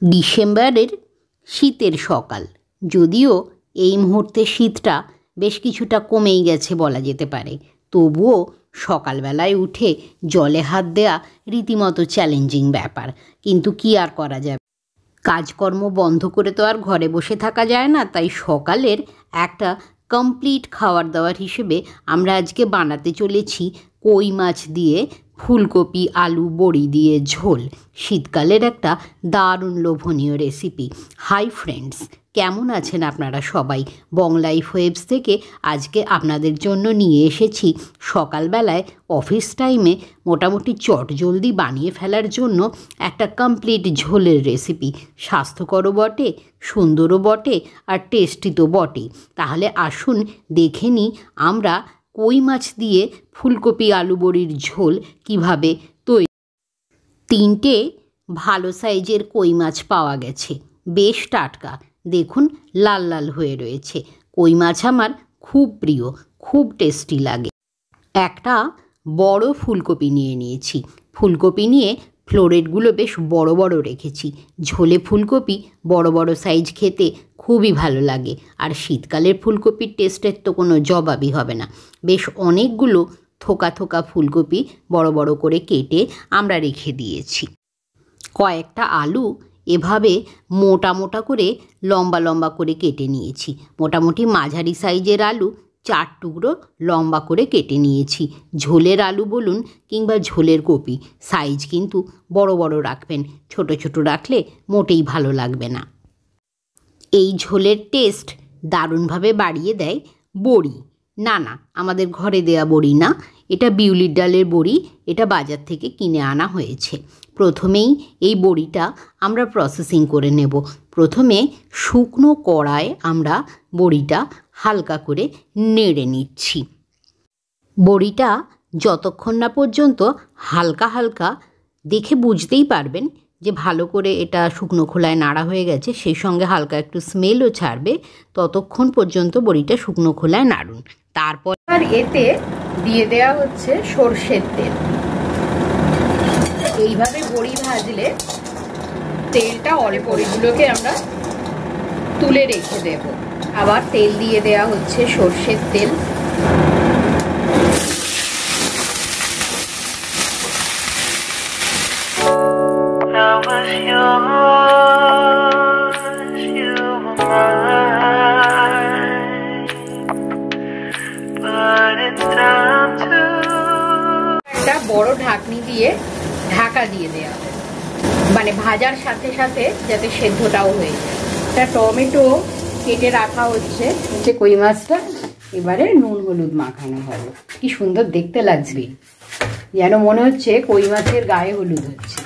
ডিসেম্বরের শীতের সকাল, যদিও এই মুহূর্তে শীতটা বেশ কিছুটা কমেই গেছে বলা যেতে পারে, তবুও সকালবেলায় উঠে জলে হাত দেওয়া রীতিমতো চ্যালেঞ্জিং ব্যাপার। কিন্তু কি আর করা যাবে, কাজকর্ম বন্ধ করে তো আর ঘরে বসে থাকা যায় না। তাই সকালের একটা কমপ্লিট খাবার দাবার হিসেবে আমরা আজকে বানাতে চলেছি কই মাছ দিয়ে ফুলকপি আলু বড়ি দিয়ে ঝোল। শীতকালের একটা দারুণ লোভনীয় রেসিপি। হাই ফ্রেন্ডস, কেমন আছেন আপনারা সবাই? বং লাইফ ওয়েবস থেকে আজকে আপনাদের জন্য নিয়ে এসেছি সকালবেলায় অফিস টাইমে মোটামুটি চটজলদি বানিয়ে ফেলার জন্য একটা কমপ্লিট ঝোলের রেসিপি। স্বাস্থ্যকরও বটে, সুন্দরও বটে, আর টেস্টি তো বটে। তাহলে আসুন দেখে নিই আমরা কই মাছ দিয়ে ফুলকপি আলু বড়ির ঝোল কিভাবে তৈরি। 3টে ভালো সাইজের কই মাছ পাওয়া গেছে, বেশ টাটকা, দেখুন লাল লাল হয়ে রয়েছে। কই মাছ আমার খুব প্রিয়, খুব টেস্টি লাগে। একটা বড় ফুলকপি নিয়ে নিয়েছি। ফুলকপি নিয়ে ফ্লোরেটগুলো বেশ বড় বড় রেখেছি। ঝোলে ফুলকপি বড় বড় সাইজ খেতে খুবই ভালো লাগে, আর শীতকালের ফুলকপির টেস্টের তো কোনো জবাবই হবে না। বেশ অনেকগুলো থোকা থোকা ফুলকপি বড় বড় করে কেটে আমরা রেখে দিয়েছি। কয়েকটা আলু এভাবে মোটা মোটা করে লম্বা লম্বা করে কেটে নিয়েছি। মোটামুটি মাঝারি সাইজের আলু 4 টুকরো লম্বা করে কেটে নিয়েছি। ঝোলের আলু বলুন কিংবা ঝোলের কপি, সাইজ কিন্তু বড় বড় রাখবেন, ছোট ছোট রাখলে মোটেই ভালো লাগবে না। এই ঝোলের টেস্ট দারুণভাবে বাড়িয়ে দেয় বড়ি। না না, আমাদের ঘরে দেয়া বড়ি না, এটা বিউলির ডালের বড়ি। এটা বাজার থেকে কিনে আনা হয়েছে। প্রথমেই এই বড়িটা আমরা প্রসেসিং করে নেব। প্রথমে শুকনো কড়ায় আমরা বড়িটা হালকা করে নেড়ে নিচ্ছি। বড়িটা যতক্ষণ না পর্যন্ত হালকা হালকা, দেখে বুঝতেই পারবেন যে ভালো করে এটা শুকনো খোলায় নাড়া হয়ে গেছে, সেই সঙ্গে হালকা একটু স্মেলও ছাড়বে, ততক্ষণ পর্যন্ত বড়িটা শুকনো খোলায় নাড়ুন। তারপর আর এতে দিয়ে দেওয়া হচ্ছে সরষের তেল। এইভাবে বড়ি ভাজলে তেলটা অল্প, বড়িগুলোকে আমরা তুলে রেখে দেব। আবার তেল দিয়ে দেওয়া হচ্ছে সরষের তেল। একটা বড় ঢাকনি দিয়ে ঢাকা দিয়ে দেওয়া হবে, মানে ভাজার সাথে সাথে যাতে সেদ্ধটাও হয়ে যায়। একটা টমেটো কেটে রাখা হচ্ছে কই মাছটা এবারে নুন হলুদ মাখানো হবে। কি সুন্দর দেখতে লাগবে, যেন মনে হচ্ছে কই মাছের গায়ে হলুদ হচ্ছে।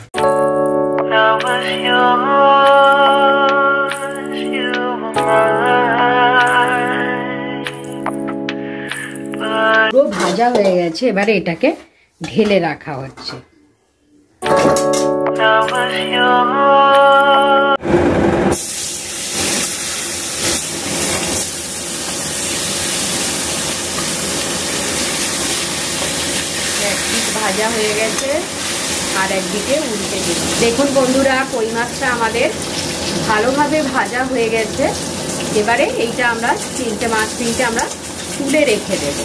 পুরো ভাজা হয়ে গেছে, এবারে এটাকে ঢেলে রাখা হচ্ছে। একদিক ভাজা হয়ে গেছে, আর একদিকে উল্টে দিন। দেখুন বন্ধুরা, কই মাছটা আমাদের ভালোভাবে ভাজা হয়ে গেছে। এবারে এইটা আমরা মাছ তিনটে আমরা তুলে রেখে দেব।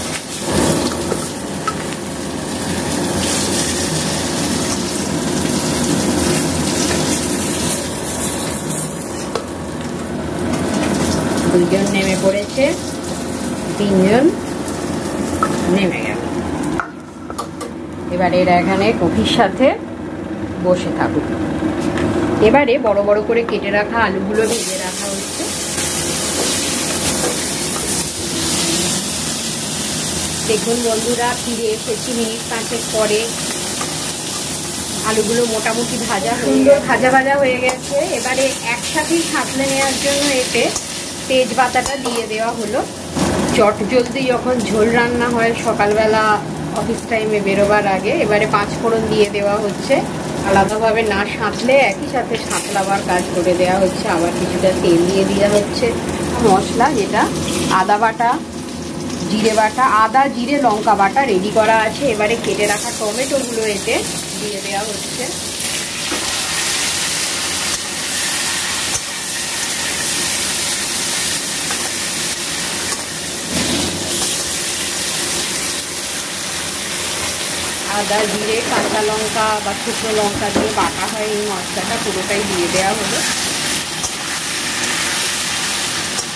দুইজন নেমে পড়েছে, 3জন নেমে গেল। এবারে এরা এখানে কফির সাথে বসে থাকুক। এবারে বড় বড় করে কেটে রাখা আলুগুলো ভেজে রাখা হচ্ছে। দেখুন বন্ধুরা, ফিরে এসেছি মিনিট 5 পরে। আলুগুলো মোটামুটি ভাজা, সুন্দর ভাজা ভাজা হয়ে গেছে। এবারে একসাথেই সাঁতলে নেওয়ার জন্য এতে তেজপাতাটা দিয়ে দেওয়া হলো। চট জলদি যখন ঝোল রান্না হয় সকালবেলা অফিস টাইমে বেরোবার আগে, এবারে 5 ফোড়ন দিয়ে দেওয়া হচ্ছে। আলাদাভাবে না সাঁতলে একই সাথে সাঁতলাবার কাজ করে দেওয়া হচ্ছে। আবার কিছুটা তেল দিয়ে দেওয়া হচ্ছে। মশলা যেটা আদা বাটা, জিরে বাটা, আদা জিরে লঙ্কা বাটা রেডি করা আছে। এবারে কেটে রাখা টমেটোগুলো এতে দিয়ে দেওয়া হচ্ছে। আদা জিরে কাঁচা লঙ্কা বা শুকনো লঙ্কা দিয়ে বাটা হয় এই মশলাটা পুরোটাই দিয়ে দেওয়া হলো।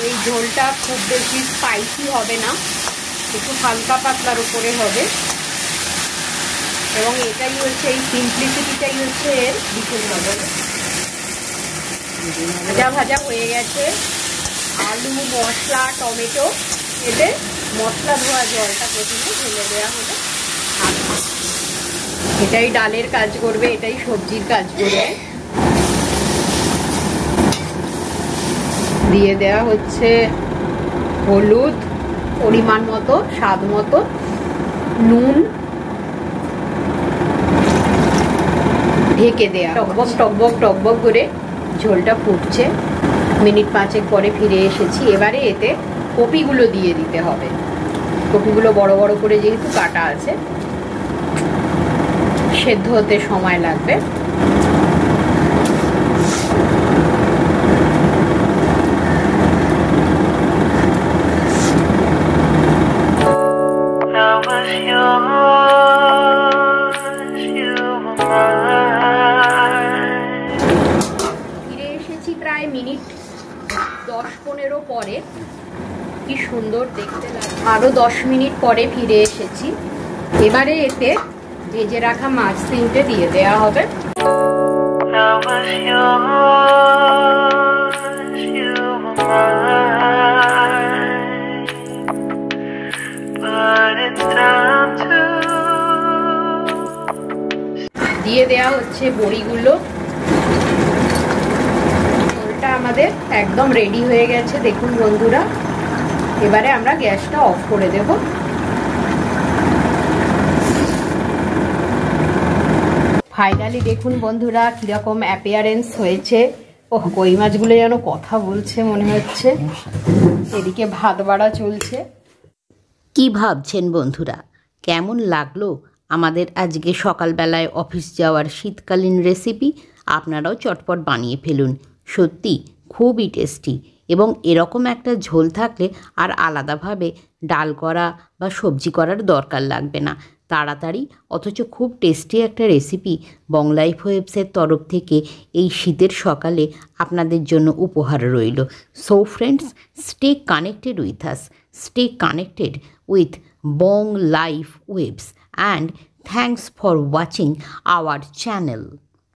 এই ঝোলটা খুব বেশি স্পাইসি হবে না, একটু হালকা পাতলার উপরে হবে এবং এটাই হচ্ছে এই সিম্পলিসিটিটাই হচ্ছে এর বিশেষত্ব। ভাজা ভাজা হয়ে গেছে আলু মশলা টমেটো, এতে মশলা ধোয়া জলটা প্রথমে ঢেলে দেওয়া হলো। এটাই ডালের কাজ করবে, এটাই সবজির কাজ করবে। দিয়ে দেওয়া হচ্ছে হলুদ পরিমাণ মতো, স্বাদ মতো, নুন, ঢেকে দেয়া। টকবক টকবক টকবক করে ঝোলটা ফুটছে। মিনিট 5 পরে ফিরে এসেছি। এবারে এতে কপিগুলো দিয়ে দিতে হবে। কপিগুলো বড় বড় করে যেহেতু কাটা আছে, সেদ্ধ হতে সময় লাগবে। ফিরে এসেছি প্রায় মিনিট 10-15 পরে। কি সুন্দর দেখতে লাগে। আরো 10 মিনিট পরে ফিরে এসেছি। এবারে এতে ভেজে রাখা মাছ 3টে দিয়ে দেওয়া হবে। দিয়ে দেওয়া হচ্ছে বড়িগুলো। ঝোলটা আমাদের একদম রেডি হয়ে গেছে দেখুন বন্ধুরা। এবারে আমরা গ্যাসটা অফ করে দেব। ফাইনালি দেখুন বন্ধুরা কিরকম অ্যাপিয়ারেন্স হয়েছে। ওহ, কই মাছগুলো যেন কথা বলছে মনে হচ্ছে। এদিকে ভাত বাড়া চলছে। কি ভাবছেন বন্ধুরা, কেমন লাগলো আমাদের আজকে সকালবেলায় অফিস যাওয়ার শীতকালীন রেসিপি? আপনারাও চটপট বানিয়ে ফেলুন। সত্যি খুবই টেস্টি এবং এরকম একটা ঝোল থাকলে আর আলাদাভাবে ডাল করা বা সবজি করার দরকার লাগবে না। তাড়াতাড়ি অথচ খুব টেস্টি একটা রেসিপি বং লাইফ ওয়েবসের তরফ থেকে এই শীতের সকালে আপনাদের জন্য উপহার রইল। So friends, stay connected with us, stay connected with Bong Life Webs, and thanks for watching our channel.